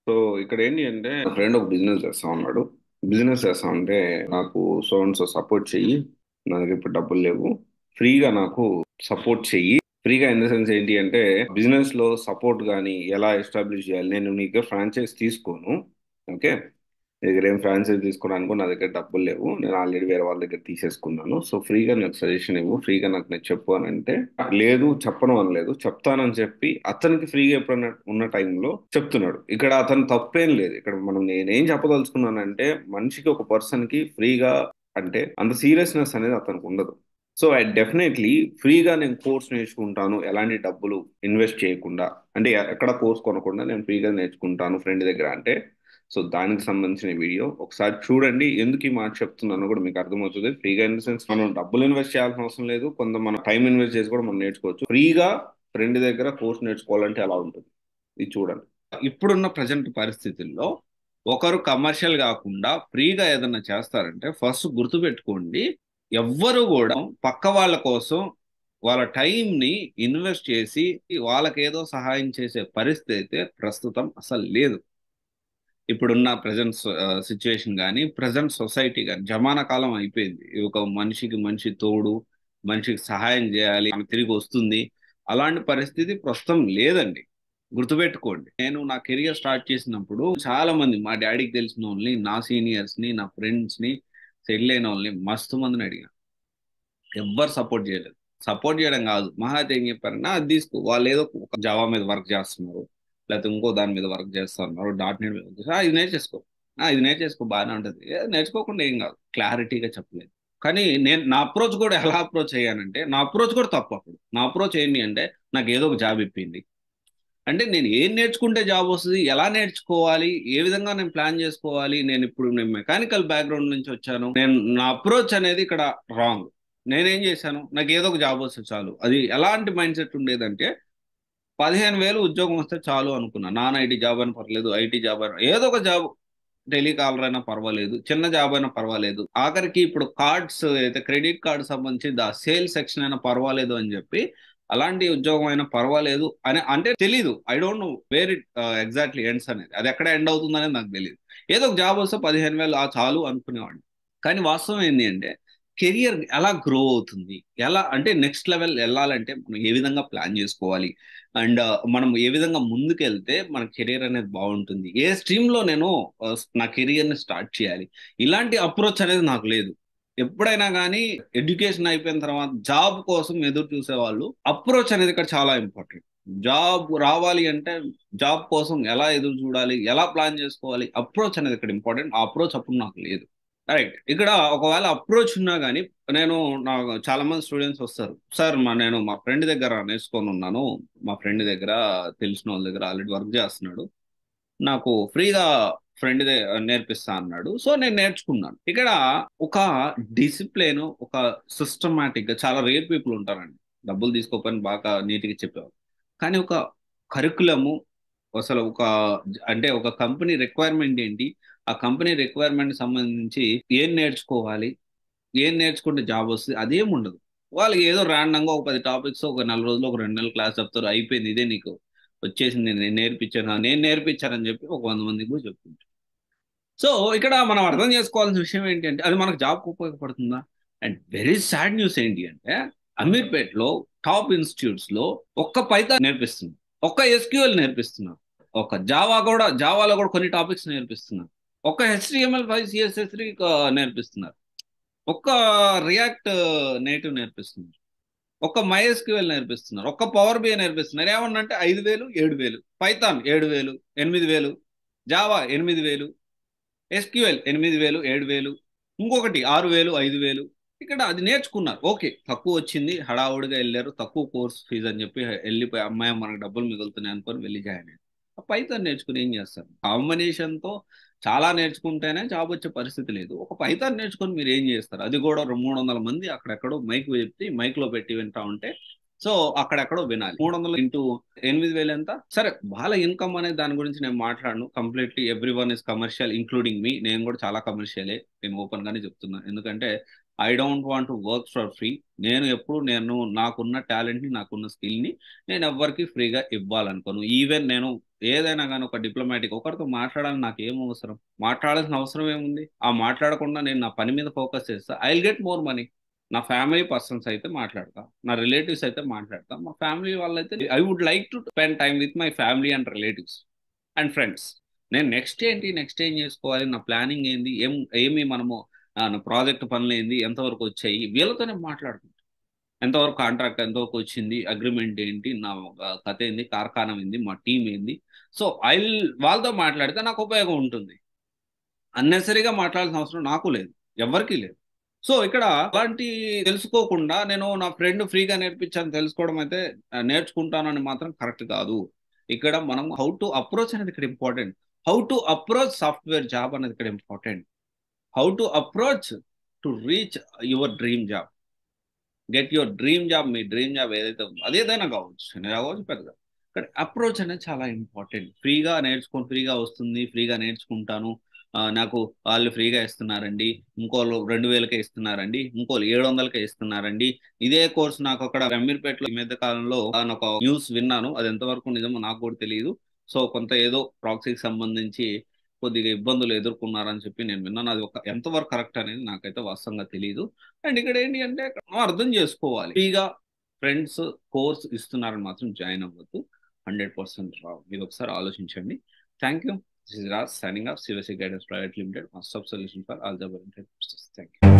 So ఇక్కడ ఏంటి అంటే నా ఫ్రెండ్ ఒక బిజినెస్ చేస్తా ఉన్నాడు. బిజినెస్ చేస్తా ఉంటే నాకు సో అండ్ సో సపోర్ట్ చెయ్యి, నా దగ్గర ఇప్పుడు డబ్బులు లేవు, ఫ్రీగా నాకు సపోర్ట్ చెయ్యి. ఫ్రీగా ఇన్ ద సెన్స్ ఏంటి అంటే బిజినెస్ లో సపోర్ట్ కానీ ఎలా ఎస్టాబ్లిష్ చేయాలి, నేను నీకు ఫ్రాంచైజ్ తీసుకోను. ఓకే, నీ దగ్గర ఏం ఫ్రాంచైజ్ తీసుకోవడానికి నా దగ్గర డబ్బులు లేవు, నేను ఆల్రెడీ వేరే వాళ్ళ దగ్గర తీసేసుకున్నాను. సో ఫ్రీగా నాకు సజెషన్ ఇవ్వు, ఫ్రీగా నాకు నేను చెప్పు అని అంటే లేదు చెప్పను అనలేదు, చెప్తానని చెప్పి అతనికి ఫ్రీగా ఎప్పుడన్నా ఉన్న టైంలో చెప్తున్నాడు. ఇక్కడ అతను తప్పేం లేదు. ఇక్కడ మనం నేనేం చెప్పదలుచుకున్నానంటే మనిషికి ఒక పర్సన్ కి ఫ్రీగా అంటే అంత సీరియస్నెస్ అనేది అతనికి ఉండదు. సో ఐ డెఫినెట్లీ ఫ్రీగా నేను కోర్స్ నేర్చుకుంటాను, ఎలాంటి డబ్బులు ఇన్వెస్ట్ చేయకుండా, అంటే ఎక్కడ కోర్స్ కొనకుండా నేను ఫ్రీగా నేర్చుకుంటాను ఫ్రెండ్ దగ్గర అంటే, సో దానికి సంబంధించిన వీడియో ఒకసారి చూడండి. ఎందుకు ఈ మాట చెప్తున్నానో కూడా మీకు అర్థమవుతుంది. ఫ్రీగా ఇన్ ద సెన్స్ మనం డబ్బులు ఇన్వెస్ట్ చేయాల్సిన అవసరం లేదు, కొంత మన టైం ఇన్వెస్ట్ చేసి కూడా మనం నేర్చుకోవచ్చు. ఫ్రీగా ఫ్రెండ్ దగ్గర కోర్స్ నేర్చుకోవాలంటే ఎలా ఉంటుంది ఇది చూడండి. ఇప్పుడున్న ప్రజెంట్ పరిస్థితుల్లో ఒకరు కమర్షియల్ కాకుండా ఫ్రీగా ఏదైనా చేస్తారంటే ఫస్ట్ గుర్తుపెట్టుకోండి, ఎవ్వరు కూడా పక్క వాళ్ళ కోసం వాళ్ళ టైంని ఇన్వెస్ట్ చేసి వాళ్ళకేదో సహాయం చేసే పరిస్థితి అయితే ప్రస్తుతం అసలు లేదు. ఇప్పుడున్న ప్రజెంట్ సిచ్యువేషన్ కానీ ప్రజెంట్ సొసైటీ కానీ జమానా కాలం అయిపోయింది. ఒక మనిషికి మనిషి తోడు, మనిషికి సహాయం చేయాలి, ఆమె తిరిగి వస్తుంది, అలాంటి పరిస్థితి ప్రస్తుతం లేదండి. గుర్తుపెట్టుకోండి, నేను నా కెరియర్ స్టార్ట్ చేసినప్పుడు చాలా మంది మా డాడీకి తెలిసిన వాళ్ళని, నా సీనియర్స్ ని, నా ఫ్రెండ్స్ ని, సెటిల్ అయిన వాళ్ళని మస్తు మందిని అడిగాను. ఎవ్వరు సపోర్ట్ చేయలేదు. సపోర్ట్ చేయడం కాదు, మహా అయితే ఏం చెప్పారన్నా అది తీసుకో, వాళ్ళు ఏదో ఒక జావా మీద వర్క్ చేస్తున్నారు, లేకపోతే ఇంకో దాని మీద వర్క్ చేస్తున్నారు, డాట్ నెట్ మీద work చేస్తున్నారు. ఇది నేర్చేసుకో, ఇది నేర్చేసుకో బాగానే ఉంటుంది. నేర్చుకోకుండా ఏం కాదు, క్లారిటీగా చెప్పలేదు. కానీ నేను నా అప్రోచ్ కూడా ఎలా అప్రోచ్ అయ్యానంటే నా అప్రోచ్ కూడా తప్పు. అప్పుడు నా అప్రోచ్ ఏంటి అంటే నాకు ఏదో ఒక జాబ్ ఇప్పింది అంటే నేను ఏం నేర్చుకుంటే జాబ్ వస్తుంది, ఎలా నేర్చుకోవాలి, ఏ విధంగా నేను ప్లాన్ చేసుకోవాలి. నేను మెకానికల్ బ్యాక్గ్రౌండ్ నుంచి వచ్చాను. నా అప్రోచ్ అనేది ఇక్కడ రాంగ్. నేనేం చేశాను, నాకు ఏదో ఒక జాబ్ వస్తే చాలు. అది ఎలాంటి మైండ్ సెట్ ఉండేదంటే 15,000 ఉద్యోగం వస్తే చాలు అనుకున్నా. నాన్ ఐటీ జాబ్ అయినా పర్లేదు, ఐటీ జాబ్ అయినా ఏదో ఒక జాబ్, టెలికాలర్ అయినా పర్వాలేదు, చిన్న జాబ్ అయినా పర్వాలేదు, ఆఖరికి ఇప్పుడు కార్డ్స్ అయితే క్రెడిట్ కార్డ్ సంబంధించి సేల్ సెక్షన్ అయినా పర్వాలేదు అని చెప్పి అలాంటి ఉద్యోగం అయినా పర్వాలేదు అని అంటే తెలీదు. I don't know where it exactly ends అనేది, అది ఎక్కడ ఎండ్ అవుతుంది అనేది నాకు తెలియదు. ఏదో ఒక జాబ్ వస్తే 15,000 చాలు అనుకునేవాడిని. కానీ వాస్తవం ఏంటి అంటే కెరియర్ ఎలా గ్రో అవుతుంది, ఎలా అంటే నెక్స్ట్ లెవెల్ వెళ్ళాలంటే మనం ఏ విధంగా ప్లాన్ చేసుకోవాలి, అండ్ మనం ఏ విధంగా ముందుకెళ్తే మన కెరీర్ అనేది బాగుంటుంది, ఏ స్ట్రీమ్ లో నేను నా కెరియర్ ని స్టార్ట్ చేయాలి, ఇలాంటి అప్రోచ్ అనేది నాకు లేదు. ఎప్పుడైనా కానీ ఎడ్యుకేషన్ అయిపోయిన తర్వాత జాబ్ కోసం ఎదురు చూసే వాళ్ళు అప్రోచ్ అనేది ఇక్కడ చాలా ఇంపార్టెంట్. జాబ్ రావాలి అంటే జాబ్ కోసం ఎలా ఎదురు చూడాలి, ఎలా ప్లాన్ చేసుకోవాలి, అప్రోచ్ అనేది ఇక్కడ ఇంపార్టెంట్. ఆ అప్రోచ్ అప్పుడు నాకు లేదు. రైట్, ఇక్కడ ఒకవేళ అప్రోచ్ ఉన్నా కానీ నేను నాకు చాలా మంది స్టూడెంట్స్ వస్తారు, సార్ నేను మా ఫ్రెండ్ దగ్గర నేర్చుకొని ఉన్నాను, మా ఫ్రెండ్ దగ్గర తెలిసిన వాళ్ళ దగ్గర ఆల్రెడీ వర్క్ చేస్తున్నాడు, నాకు ఫ్రీగా ఫ్రెండ్ నేర్పిస్తా అన్నాడు, సో నేను నేర్చుకున్నాను. ఇక్కడ ఒక డిసిప్లిన్, ఒక సిస్టమాటిక్ గా చాలా రేర్ పీపుల్ ఉంటారండి డబ్బులు తీసుకోకపోయినా బాగా నీట్గా చెప్పేవారు. కానీ ఒక కరికులము, అసలు ఒక అంటే ఒక కంపెనీ రిక్వైర్మెంట్ ఏంటి, ఆ కంపెనీ రిక్వైర్మెంట్ సంబంధించి ఏం నేర్చుకోవాలి, ఏం నేర్చుకుంటే జాబ్ వస్తుంది, అదేం ఉండదు. వాళ్ళకి ఏదో ర్యాండంగా ఒక 10 టాపిక్స్ ఒక నెల రోజులు ఒక 2 నెలలు క్లాస్ చెప్తారు, అయిపోయింది, ఇదే నీకు వచ్చేసింది, నేను నేర్పించానని చెప్పి ఒక 100 మందికి కూడా చెప్పుకుంటారు. సో ఇక్కడ మనం అర్థం చేసుకోవాల్సిన విషయం ఏంటి అంటే అది మనకు జాబ్కి ఉపయోగపడుతుందా? అండ్ వెరీ సాడ్ న్యూస్ ఏంటి అంటే అమీర్పేట్లో టాప్ ఇన్స్టిట్యూట్స్ లో ఒక్క పైథాన్ నేర్పిస్తున్నారు, ఒక్క ఎస్క్యూఎల్ నేర్పిస్తున్నారు, ఒక జావాలో కూడా కొన్ని టాపిక్స్ నేర్పిస్తున్నారు, ఒక్క HTML5 CSS3 నేర్పిస్తున్నారు, ఒక్క రియాక్ట్ నేటివ్ నేర్పిస్తున్నారు, ఒక్క MySQL నేర్పిస్తున్నారు, ఒక్క పవర్ బిఐ నేర్పిస్తున్నారు. ఏమన్నంటే 5,000 7,000, పైథాన్ 7,000 8,000, జావా 8,000, SQL 8,000 7,000, ఇంకొకటి 6,000 5,000. ఇక్కడ అది నేర్చుకున్నారు, ఓకే, తక్కువ వచ్చింది, హడావుడిగా వెళ్ళారు, తక్కువ కోర్స్ ఫీజు అని చెప్పి వెళ్ళిపోయి అమ్మాయి మనకు డబ్బులు మిగులుతున్నాయి అనుకొని వెళ్ళి జాయిన్ అయ్యారు. ఆ పైథాన్ నేర్చుకుని ఏం చేస్తారు? కాంబినేషన్ తో చాలా నేర్చుకుంటేనే జాబ్ వచ్చే పరిస్థితి లేదు. ఒక పైథాన్ నేర్చుకొని మీరు ఏం చేస్తారు? అది కూడా 300 మంది అక్కడెక్కడో మైక్ చెప్తే మైక్ లో పెట్టి వింటా ఉంటే, సో అక్కడెక్కడో వినాలి. 300 ఇంటూ 8,000 ఎంత? సరే, వాళ్ళ ఇన్కమ్ అనే దాని గురించి నేను మాట్లాడను. Completely everyone is commercial including me. నేను కూడా చాలా కమర్షియలే, నేను ఓపెన్ గానే చెప్తున్నాను. ఎందుకంటే I don't want to work for free. నేను నాకున్న టాలెంట్ ని, నాకున్న స్కిల్ ని నేను ఎవ్వరికి ఫ్రీగా ఇవ్వాలనుకోను. ఈవెన్ నేను ఏదైనా కానీ ఒక డిప్లొమాటిక్ ఒకరితో మాట్లాడాలని నాకు ఏం అవసరం, మాట్లాడాల్సిన అవసరం ఏముంది? ఆ మాట్లాడకుండా నేను నా పని మీద ఫోకస్ చేస్తా, I will get more money. నా ఫ్యామిలీ పర్సన్స్ అయితే మాట్లాడతా, నా రిలేటివ్స్ అయితే మాట్లాడతా, మా ఫ్యామిలీ వాళ్ళైతే I would like to spend time with my family and relatives and friends. నేను నెక్స్ట్ ఏంటి, నెక్స్ట్ ఏం చేసుకోవాలి, నా ప్లానింగ్ ఏంది, ఏమి మనము నా ప్రాజెక్ట్ పనులు ఏంది, ఎంతవరకు వచ్చాయి, వీళ్ళతోనే మాట్లాడుకుంటాను. ఎంతవరకు కాంట్రాక్ట్ ఎంతవరకు వచ్చింది, అగ్రిమెంట్ ఏంటి, నా కథ ఏంది, కార్ఖానం ఏంది, మా టీం ఏంది. సో ఐ వాళ్ళతో మాట్లాడితే నాకు ఉపయోగం ఉంటుంది. అన్నెసరీగా మాట్లాడాల్సిన అవసరం నాకు లేదు, ఎవరికీ లేదు. సో ఇక్కడ అలాంటి తెలుసుకోకుండా నేను నా ఫ్రెండ్ ఫ్రీగా నేర్పించాను తెలుసుకోవడం అయితే నేర్చుకుంటానని మాత్రం కరెక్ట్ కాదు. ఇక్కడ మనం హౌ టు అప్రోచ్ అనేది ఇక్కడ important. How to approach software job అనేది ఇక్కడ important. How to approach to reach your dream job. Get your dream job. Me dream job ఏదైతే ఉందో అదేదైనా కావచ్చు, చిన్నగా కావచ్చు, పెద్దగా. కానీ అప్రోచ్ అనేది చాలా ఇంపార్టెంట్. ఫ్రీగా నేర్చుకొని ఫ్రీగా వస్తుంది, ఫ్రీగా నేర్చుకుంటాను, నాకు వాళ్ళు ఫ్రీగా ఇస్తున్నారండి, ఇంకోళ్ళు 2000కే ఇస్తున్నారండి, ఇంకోళ్ళు 700కే ఇస్తున్నారండి. ఇదే కోర్స్ నాకు అక్కడ అమీర్పేటలో ఈ మధ్య కాలంలో నేను ఒక న్యూస్ విన్నాను, అది ఎంతవరకు నిజమో నాకు కూడా తెలియదు. సో కొంత ఏదో ప్రాక్సీకి సంబంధించి కొద్దిగా ఇబ్బందులు ఎదుర్కొన్నారని చెప్పి నేను విన్నాను. అది ఒక ఎంతవరకు కరెక్ట్ అనేది నాకైతే వాస్తవంగా తెలియదు. అండ్ ఇక్కడ ఏంటి అంటే మనం అర్థం చేసుకోవాలి, ఫ్రీగా ఫ్రెండ్స్ కోర్స్ ఇస్తున్నారని మాత్రం జాయిన్ అవ్వద్దు. 100% రావు. మీరు ఒకసారి ఆలోచించండి. Thank you. This is Raj signing off CVC guidance private limited, master of solution for algebra interviews. Thank you.